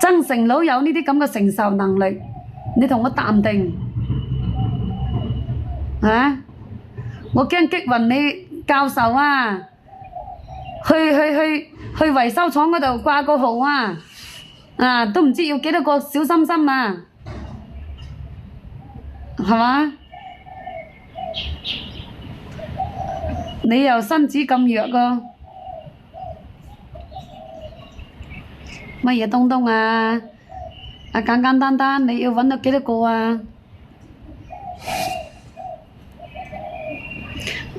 曾成佬有呢啲咁嘅承受能力，你同我淡定啊！我驚激暈你教授啊！去維修廠嗰度掛個號啊！都唔知要幾多個小心心啊！係嘛？你又身子咁弱個，乜嘢東東啊？簡簡單單，你要揾到幾多個啊？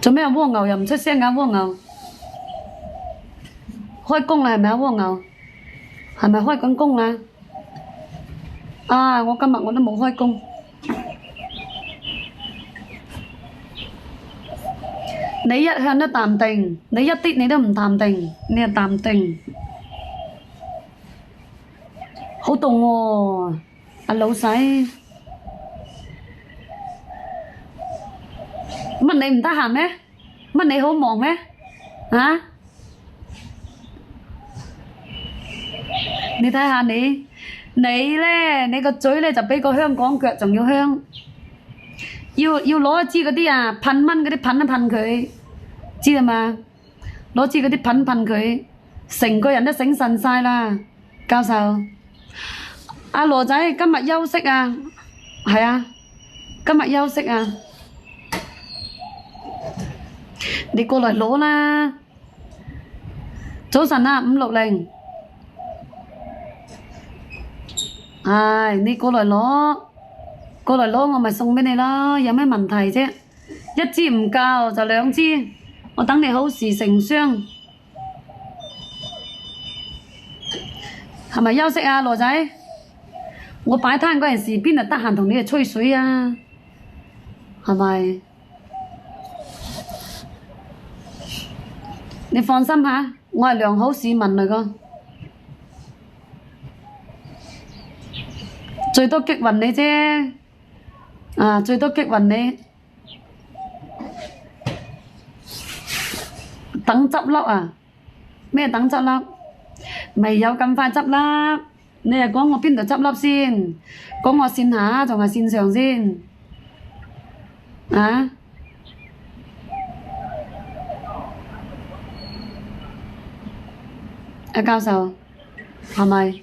做咩蝸牛又唔出聲㗎？蝸牛開工啦係咪啊？蝸牛係咪開緊工啦？我今日我都冇開工。你一向都淡定，你一啲你都唔淡定，你又淡定，好凍喎，阿老細，乜你唔得閒咩？乜你好忙咩？啊？你睇下你咧，你個嘴咧就比個香港腳仲要香。要攞一支嗰啲噴蚊嗰啲噴一噴佢，知道嘛？攞支嗰啲噴佢，成個人都醒神晒啦，教授。阿羅仔今日休息啊，係啊，今日休息啊，你過嚟攞啦。早晨啊，560，你過嚟攞。過嚟攞我咪送俾你咯，有咩問題啫？一支唔夠就2支，我等你好事成雙。係咪休息啊，羅仔？我擺攤嗰陣時邊度得閒同你哋吹水啊？係咪？你放心下，我係良好市民嚟個，最多激暈你啫。最多激暈你，等執笠啊？咩等執笠？未有咁快執笠，你係講我邊度執笠先？講我線下仲係線上先？啊？阿教授係咪？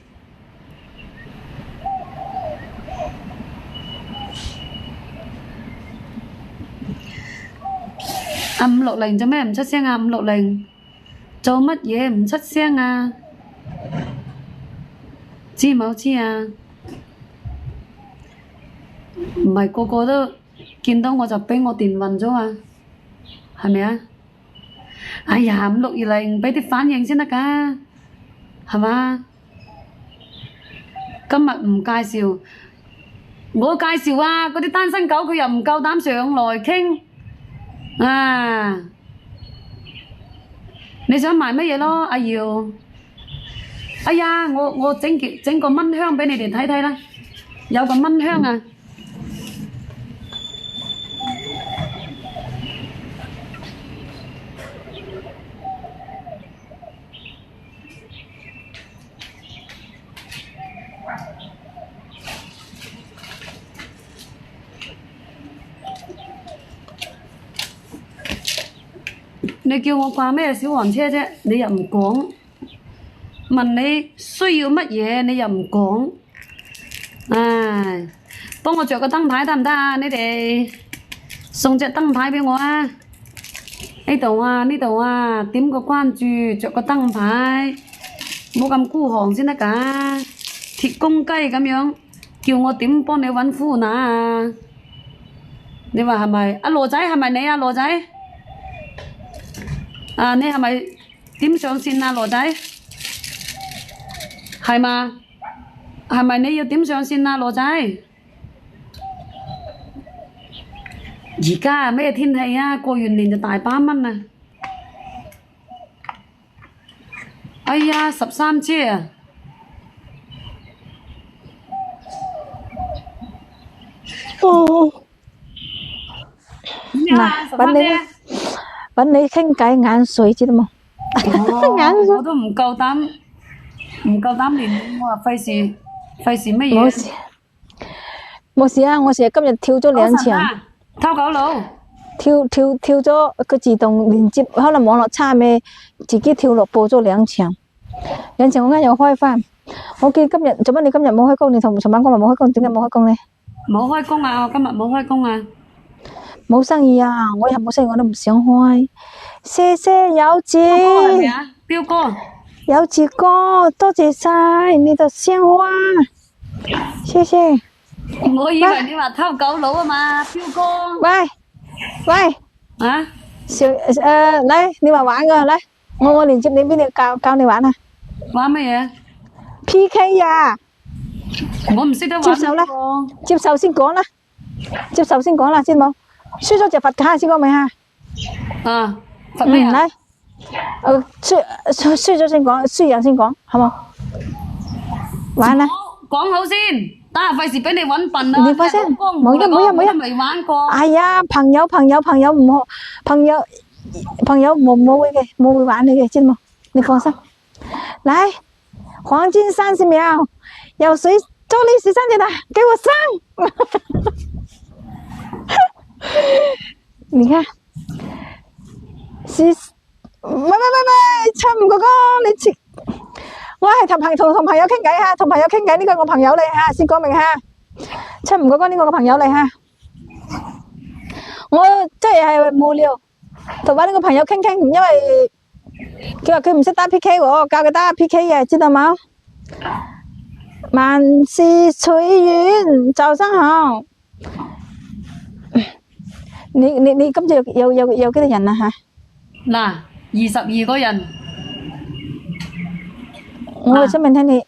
阿560做咩唔出聲啊？560做乜嘢唔出聲啊？知冇知啊？唔係個個都見到我就俾我電暈咗啊？係咪啊？哎呀，5620俾啲反應先得㗎，係嘛？今日唔介紹，我介紹啊！嗰啲單身狗佢又唔夠膽上來傾啊！你想賣乜嘢咯，阿耀？哎呀，我整個蚊香俾你哋睇睇啦，有個蚊香啊！你叫我掛咩小黃車啫？你又唔講，問你需要乜嘢你又唔講，唉，幫我着個燈牌得唔得啊？你哋送隻燈牌俾我啊！呢度啊，呢度啊，點個關注，着個燈牌，冇咁孤寒先得㗎，鐵公雞咁樣，叫我點幫你揾夫乸啊？你話係咪？阿羅仔係咪你啊？羅仔？啊！你係咪點上線啊，羅仔？係嘛？係咪你要點上線啊，羅仔？而家咩天氣啊？過完年就大把蚊啊！哎呀，13隻啊！哦，點樣啊？13隻？揾你傾偈眼水知道冇？眼水我都唔夠膽連我話費事乜嘢？冇事，冇事啊！我成日今日跳咗2場，偷狗佬，跳咗個自動連接，可能網絡差咩？自己跳落播咗2場，2場我啱又開翻。我見今日做乜？你今日冇開工？你同尋晚講話冇開工，點解冇開工呢？冇開工啊！我今日冇開工啊！冇生意啊！我又冇生意，我都唔想開。謝謝有志，彪哥，有志哥，多謝晒你的鮮花，謝謝。我以為你話偷狗佬啊嘛，彪哥。喂，啊？嚟，你話玩噶，嚟，我連接你邊度教你玩啊？玩乜嘢 ？PK 呀！我唔識得玩。接受啦，接受先講啦，接受先講啦，先冇。輸咗就罰卡先講未啊？啊，罰咩啊？嚟，輸咗先講，輸人先講，好冇？玩啦！講好先，等下費事俾你搵笨啊！你發聲，冇一未玩過。哎呀，朋友唔好，朋友冇會玩你嘅，知冇？你放心。嚟，黃金30秒，有誰祝你13節啦？給我上！你看，喂，七五哥哥，你切，我係同朋友傾偈吓，同朋友傾偈，呢個我朋友嚟吓，先講明吓，七五哥哥呢個我朋友嚟吓，我真係無聊，同埋呢個朋友傾，因為佢話佢唔識打 PK 喎，教佢打 PK 嘅，知道冇？萬事隨緣，早上好。你今次有幾多人啊吓？嗱，22個人。我想問下你，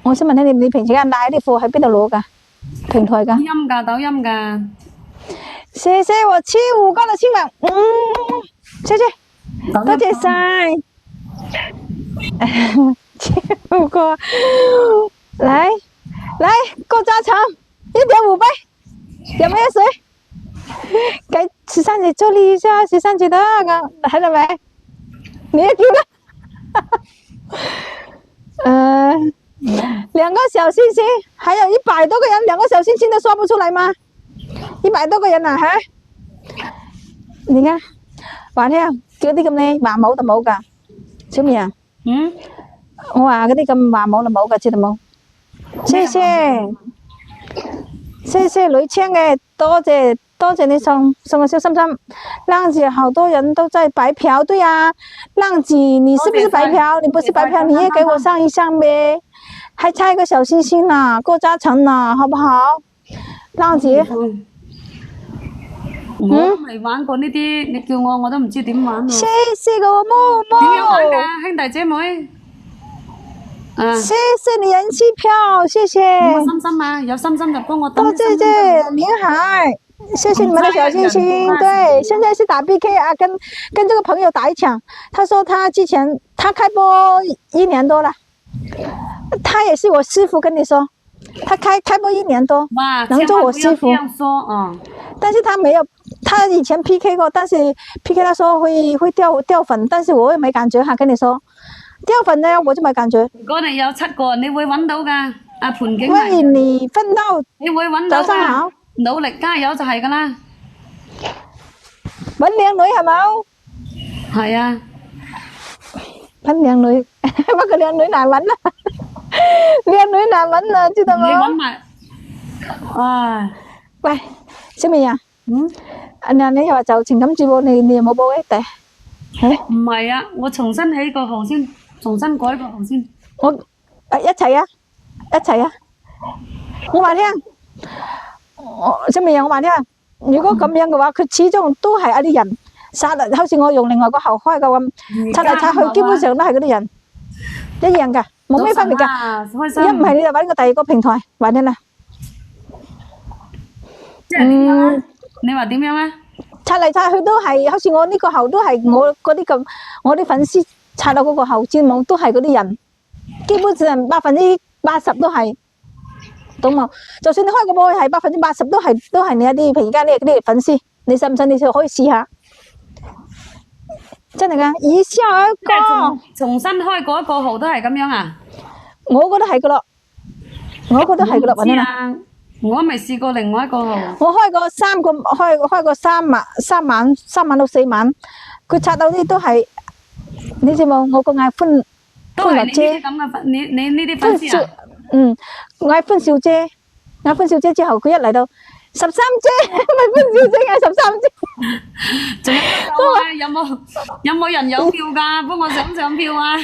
我想問下你平時間買啲貨喺邊度攞噶？平台噶？抖音噶。謝謝我75個的親吻，謝謝，多謝晒。75個，來，過家場，1.5杯，有沒有水？給13姐助力一下，13姐的睇到沒？你也記得？ 2個小星星，還有100多個人，2個小星星都說不出來嗎？100多個人啊，嚇！你看，話聽叫啲咁咧話冇就冇㗎，小美啊，我話嗰啲咁話冇就冇㗎，知道冇？謝謝，謝謝女青嘅，多謝你送個小心心。浪姐好多人都在白嫖，對啊，浪姐你是不是白嫖？你不是白嫖，你也給我上一上唄。還差一個小星星呢，過嘉誠呢，好不好？浪姐，我未玩過呢啲，你叫我都唔知點玩喎。謝謝個摸摸。點樣玩㗎，兄弟姐妹？謝謝你人氣票，謝謝。有心心啊，有心心就幫我登。多謝謝林海，謝謝你們的小星星。對，現在是打 PK 啊，跟這個朋友打一場。他說他之前他開播1年多了，他也是我師傅，跟你說，他開播1年多，能做我師傅。但是他沒有，他以前 PK 過，但是 PK 他說會掉粉，但是我也沒感覺哈，跟你說。掉粉呢，我就沒感覺。如果你有7個，你會揾到噶。阿盤景，歡迎你奮鬥，你會揾到。早上好，努力加油就係噶啦。揾靚女係冇？係啊，揾靚女，不過靚女難揾啦，靚女難揾啦，知道冇？你揾埋，唉，喂，小美啊，你又話就情感節目，你有冇報嘅？唔係啊，我重新起個號先。重新改個號先，我一齊啊，一齊啊！我話聽，小美啊，我話聽，如果咁樣嘅話，佢始終都係一啲人殺嚟，好似我用另外個號開嘅咁，拆嚟拆去，基本上都係嗰啲人一樣㗎，冇咩分別㗎。一唔係你就揾個第二個平台，話聽啦。即係點樣啊？你話點樣啊？拆嚟拆去都係，好似我呢個號都係我嗰啲咁，我啲粉絲。拆到嗰個後節目都係嗰啲人，基本上80%都係，懂冇？就算你開個播係80%都係你一啲而家呢啲粉絲，你信唔信？你就可以試下，真係噶！以下一個重新開過一個號都係咁樣啊？我覺得係噶咯，我覺得係噶咯，揾啊！我未試過另外一個號。我開過3晚到4晚，佢拆到啲都係。你知冇？我個嗌歡樂姐，你呢啲粉絲啊？我嗌歡笑姐，嗌歡笑姐之後，佢一嚟到13姐，咪歡笑姐嗌13姐。仲有冇人有票㗎？幫我上票啊！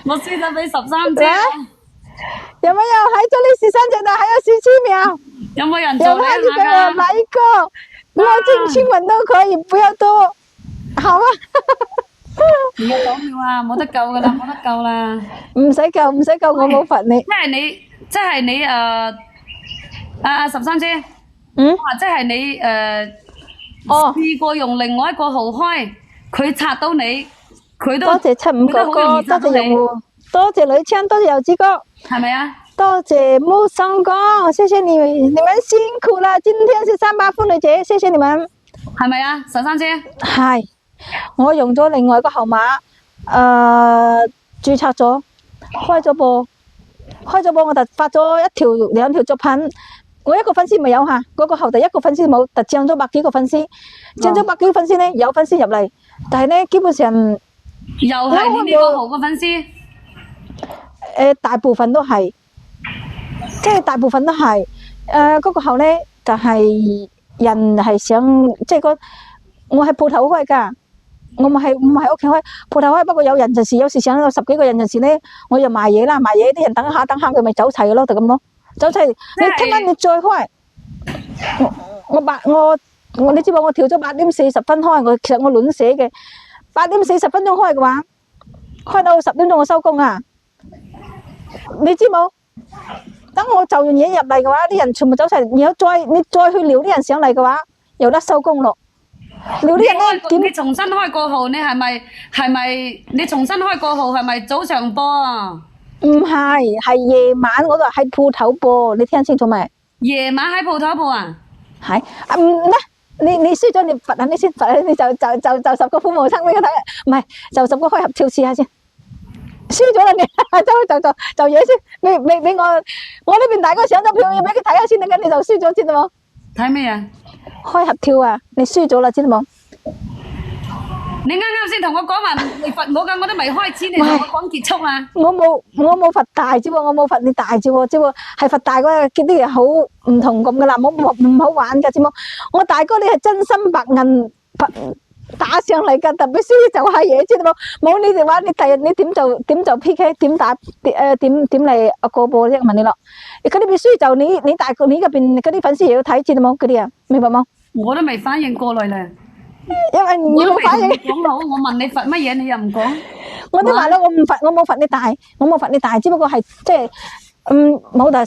我輸咗俾13姐。有沒有？還這裡13姐的，還有17秒。有冇人做呢下㗎？有冇人給我來一個？我進親吻都可以，不要多，好啊。唔要講票啊！冇得救噶啦，冇得救啦！唔使救，唔使救，我冇罰你。即係你13姐，即係你試過用另外一個號開，佢拆到你，佢都多謝75哥哥，多謝用戶，多謝女槍，多謝柚子哥，係咪啊？多謝木生哥，謝謝你們辛苦啦！今天是38婦女節，謝謝你們，係咪啊？13姐係。我用咗另外一個號碼，註冊咗，開咗播，我就發咗2條作品，我一個粉絲未有吓，嗰個號第一個粉絲冇，就漲咗100幾個粉絲，漲咗100幾個粉絲呢，有粉絲入嚟，但係呢基本上又係呢個號嘅粉絲，大部分都係，即係大部分都係，嗰個號呢就係人係想即係我係鋪頭開噶。我唔係屋企開鋪頭開，不過有人陣時，有時上有10幾個人陣時咧，我又賣嘢啦，賣嘢啲人等下佢咪走齊咯，就咁咯，走齊。你聽晚你再開，你知冇？我調咗8點40分開，其實我亂寫嘅，8點40分鐘開嘅話，開到10點鐘我收工啊！你知冇？等我就完嘢入嚟嘅話，啲人全部走齊，然後你再去撩啲人上嚟嘅話，又得收工咯。你重新開個號，你係咪你重新開個號係咪早上播啊？唔係，係夜晚嗰度喺鋪頭播，你聽清楚未？夜晚喺鋪頭播啊？係啊，唔咧，你輸咗你罰下你先，罰下你就10個父母親俾佢睇，唔係就10個開合跳試下先。輸咗啦你，就嘢先，你俾我呢邊大哥上咗票，要俾佢睇下先，你就輸咗知道冇？睇咩啊？開合跳啊，你輸咗啦知道冇？你啱啱先同我講話未罰我㗎，我都未開始，你同我講結束啊？我冇罰大啫喎，我冇罰你大啫喎，係罰大嗰啲嘢好唔同咁噶啦，唔好玩噶知冇？我大哥你係真心白銀打上嚟噶，特別輸就係嘢知道冇？冇你哋話，你第日你點就 PK 點打點嚟過波啫？問你咯，嗰啲必須就你大哥你嗰邊嗰啲粉絲又要睇知道冇？嗰啲啊，明白冇？我都未反應過來咧。因為你冇反應，講好，我問你罰乜嘢，你又唔講。我都話啦，我冇罰你大，只不過係即係冇大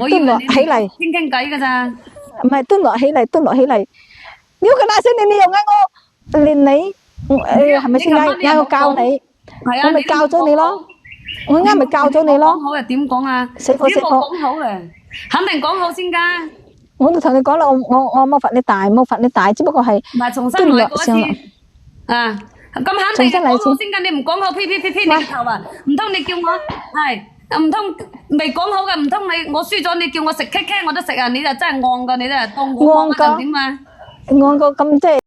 我以為你起嚟傾偈噶咋，唔係蹲落起嚟，你咁大聲，你又嗌我練你，係咪先嗌我教你？我咪教咗你咯，我啱咪教咗你咯。講好又點講啊？死火！講好嘅，肯定講好先噶。我都同你講啦，我冇罰你大，只不過係重新來過一次啊！咁肯定講好先噶，你唔講好，噼你個頭啊！唔通你叫我係？唔通未講好嘅？唔通我輸咗，你叫我食 K 我都食啊！你就真係戇噶，你都係當我戇咁點啊？戇個咁即係。